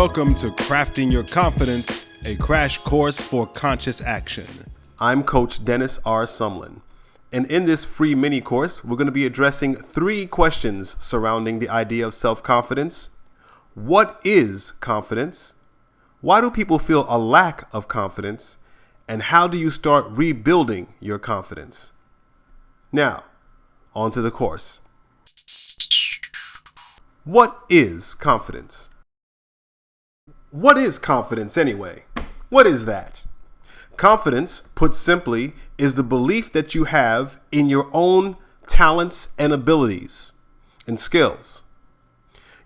Welcome to Crafting Your Confidence, a crash course for conscious action. I'm Coach Dennis R. Sumlin, and in this free mini course, we're going to be addressing 3 questions surrounding the idea of self-confidence. What is confidence? Why do people feel a lack of confidence? And how do you start rebuilding your confidence? Now, on to the course. What is confidence? What is confidence anyway? What is that? Confidence, put simply, is the belief that you have in your own talents and abilities and skills.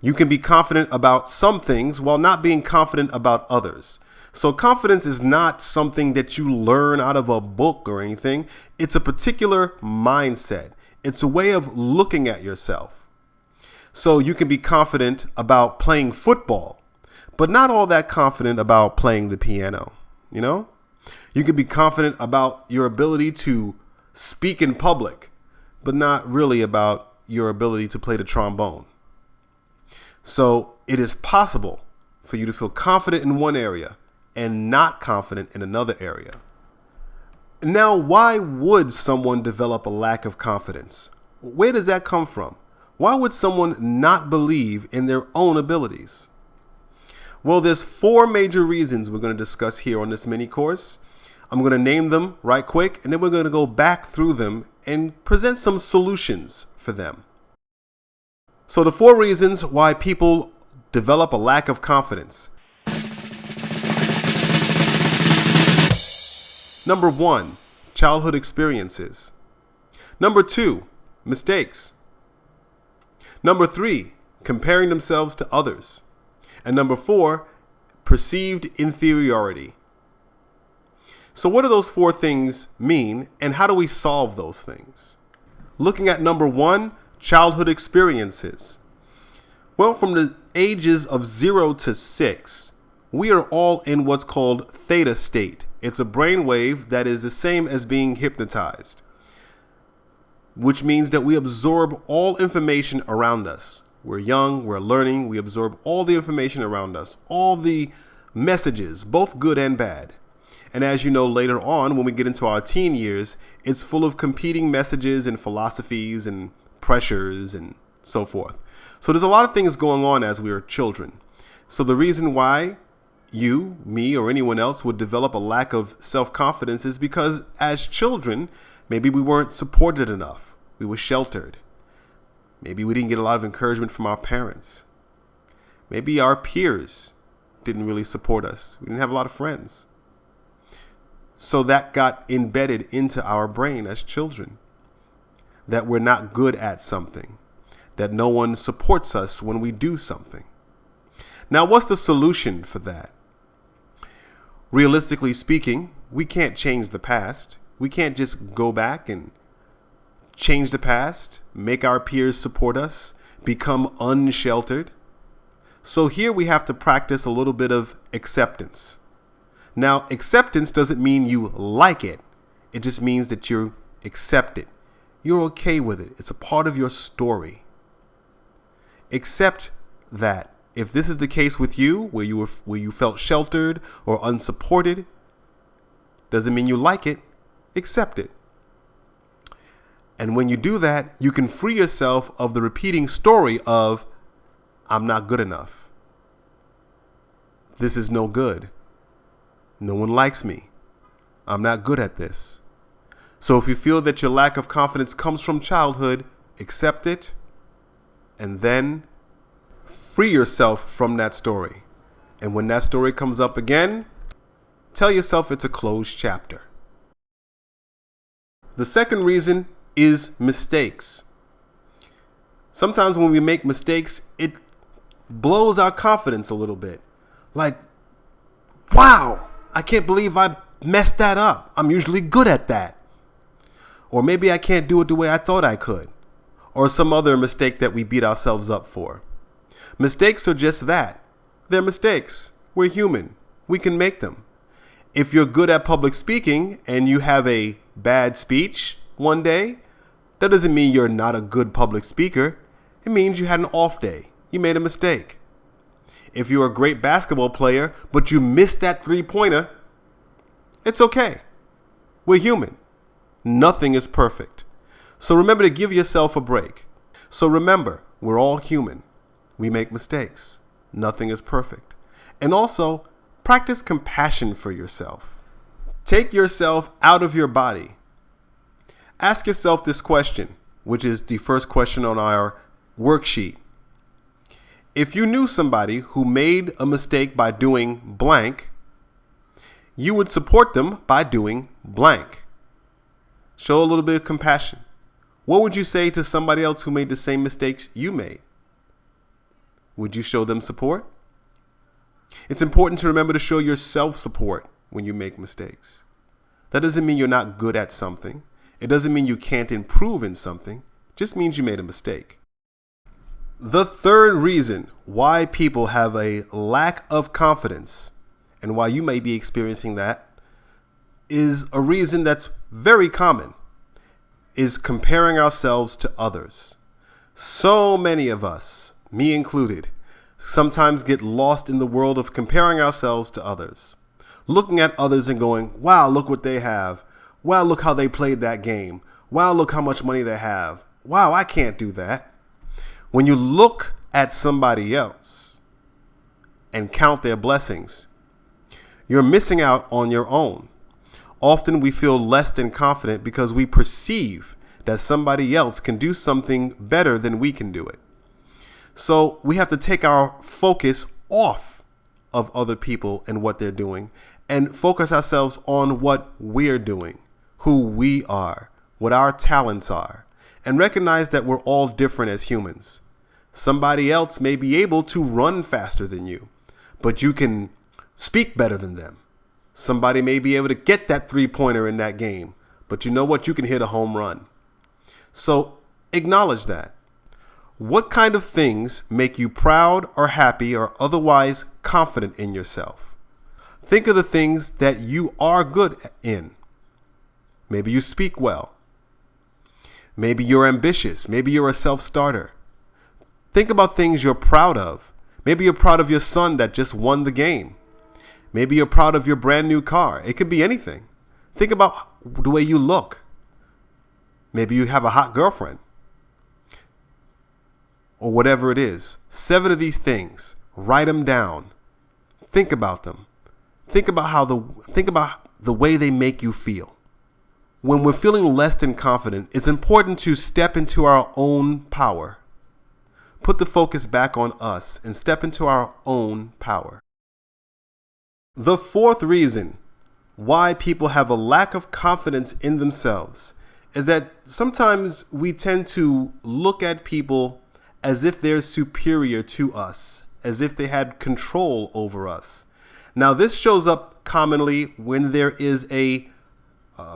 You can be confident about some things while not being confident about others. So confidence is not something that you learn out of a book or anything. It's a particular mindset. It's a way of looking at yourself. So you can be confident about playing football, but not all that confident about playing the piano, you know? You can be confident about your ability to speak in public, but not really about your ability to play the trombone. So it is possible for you to feel confident in one area and not confident in another area. Now, why would someone develop a lack of confidence? Where does that come from? Why would someone not believe in their own abilities? Well, there's 4 major reasons we're going to discuss here on this mini course. I'm going to name them right quick, and then we're going to go back through them and present some solutions for them. So the 4 reasons why people develop a lack of confidence. Number 1, childhood experiences. Number 2, mistakes. Number 3, comparing themselves to others. And number 4, perceived inferiority. So what do those 4 things mean, and how do we solve those things? Looking at number 1, childhood experiences. Well, from the ages of 0 to 6, we are all in what's called theta state. It's a brainwave that is the same as being hypnotized, which means that we absorb all information around us. We're young, we're learning, we absorb all the information around us, all the messages, both good and bad. And as you know, later on, when we get into our teen years, it's full of competing messages and philosophies and pressures and so forth. So there's a lot of things going on as we are children. So the reason why you, me, or anyone else would develop a lack of self-confidence is because as children, maybe we weren't supported enough. We were sheltered. Maybe we didn't get a lot of encouragement from our parents. Maybe our peers didn't really support us. We didn't have a lot of friends. So that got embedded into our brain as children, that we're not good at something, that no one supports us when we do something. Now, what's the solution for that? Realistically speaking, we can't change the past. We can't just go back and change the past, make our peers support us, become unsheltered. So here we have to practice a little bit of acceptance. Now, acceptance doesn't mean you like it. It just means that you accept it. You're okay with it. It's a part of your story. Accept that. If this is the case with you, where you felt sheltered or unsupported, doesn't mean you like it. Accept it. And when you do that, you can free yourself of the repeating story of, I'm not good enough. This is no good. No one likes me. I'm not good at this. So if you feel that your lack of confidence comes from childhood, accept it, and then free yourself from that story. And when that story comes up again, tell yourself it's a closed chapter. The second reason is mistakes. Sometimes when we make mistakes, it blows our confidence a little bit. Like, wow, I can't believe I messed that up. I'm usually good at that. Or maybe I can't do it the way I thought I could. Or some other mistake that we beat ourselves up for. Mistakes are just that. They're mistakes. We're human. We can make them. If you're good at public speaking and you have a bad speech one day, that doesn't mean you're not a good public speaker. It means you had an off day. You made a mistake. If you're a great basketball player, but you missed that three-pointer, it's okay. We're human. Nothing is perfect. So remember to give yourself a break. So remember, we're all human. We make mistakes. Nothing is perfect. And also, practice compassion for yourself. Take yourself out of your body. Ask yourself this question, which is the first question on our worksheet. If you knew somebody who made a mistake by doing blank, you would support them by doing blank. Show a little bit of compassion. What would you say to somebody else who made the same mistakes you made? Would you show them support? It's important to remember to show yourself support when you make mistakes. That doesn't mean you're not good at something. It doesn't mean you can't improve in something. It just means you made a mistake. The third reason why people have a lack of confidence and why you may be experiencing that is a reason that's very common, is comparing ourselves to others. So many of us, me included, sometimes get lost in the world of comparing ourselves to others. Looking at others and going, wow, look what they have. Wow, look how they played that game. Wow, look how much money they have. Wow, I can't do that. When you look at somebody else and count their blessings, you're missing out on your own. Often we feel less than confident because we perceive that somebody else can do something better than we can do it. So we have to take our focus off of other people and what they're doing and focus ourselves on what we're doing, who we are, what our talents are, and recognize that we're all different as humans. Somebody else may be able to run faster than you, but you can speak better than them. Somebody may be able to get that three-pointer in that game, but you know what? You can hit a home run. So acknowledge that. What kind of things make you proud or happy or otherwise confident in yourself? Think of the things that you are good in. Maybe you speak well. Maybe you're ambitious. Maybe you're a self-starter. Think about things you're proud of. Maybe you're proud of your son that just won the game. Maybe you're proud of your brand new car. It could be anything. Think about the way you look. Maybe you have a hot girlfriend. Or whatever it is. 7 of these things. Write them down. Think about them. Think about the way they make you feel. When we're feeling less than confident, it's important to step into our own power. Put the focus back on us and step into our own power. The fourth reason why people have a lack of confidence in themselves is that sometimes we tend to look at people as if they're superior to us, as if they had control over us. Now, this shows up commonly when there is a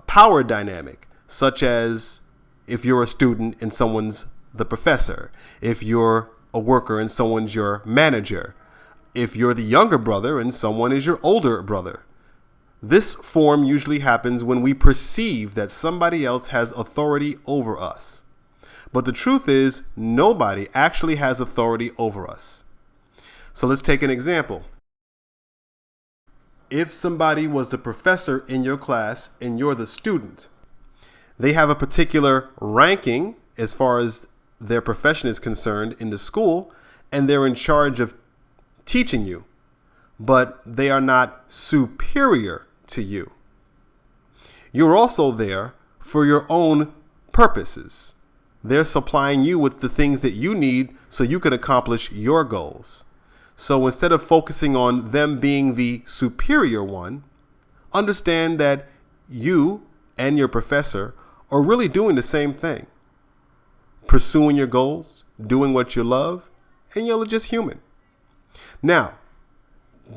power dynamic, such as if you're a student and someone's the professor, if you're a worker and someone's your manager, if you're the younger brother and someone is your older brother. This form usually happens when we perceive that somebody else has authority over us. But the truth is, nobody actually has authority over us. So let's take an example. If somebody was the professor in your class and you're the student, they have a particular ranking as far as their profession is concerned in the school, and they're in charge of teaching you, but they are not superior to you. You're also there for your own purposes. They're supplying you with the things that you need so you can accomplish your goals. So instead of focusing on them being the superior one, understand that you and your professor are really doing the same thing. Pursuing your goals, doing what you love, and you're just human. Now,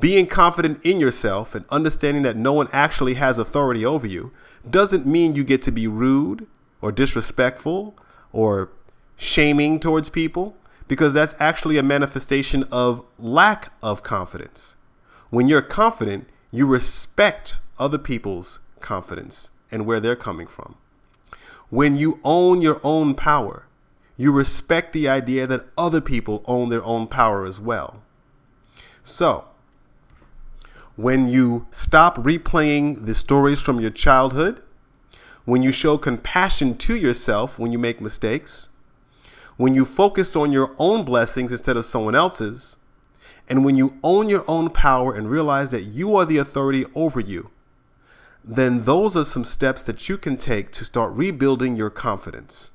being confident in yourself and understanding that no one actually has authority over you doesn't mean you get to be rude or disrespectful or shaming towards people, because that's actually a manifestation of lack of confidence. When you're confident, you respect other people's confidence and where they're coming from. When you own your own power, you respect the idea that other people own their own power as well. So, when you stop replaying the stories from your childhood, when you show compassion to yourself when you make mistakes, when you focus on your own blessings instead of someone else's, and when you own your own power and realize that you are the authority over you, then those are some steps that you can take to start rebuilding your confidence.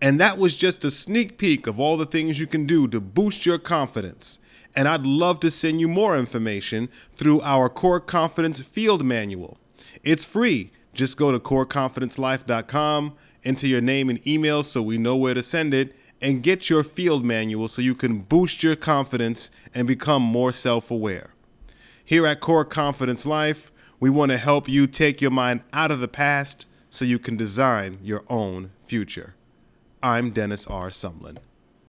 And that was just a sneak peek of all the things you can do to boost your confidence. And I'd love to send you more information through our Core Confidence Field Manual. It's free. Just go to coreconfidencelife.com, enter your name and email so we know where to send it, and get your field manual so you can boost your confidence and become more self-aware. Here at Core Confidence Life, we want to help you take your mind out of the past so you can design your own future. I'm Dennis R. Sumlin.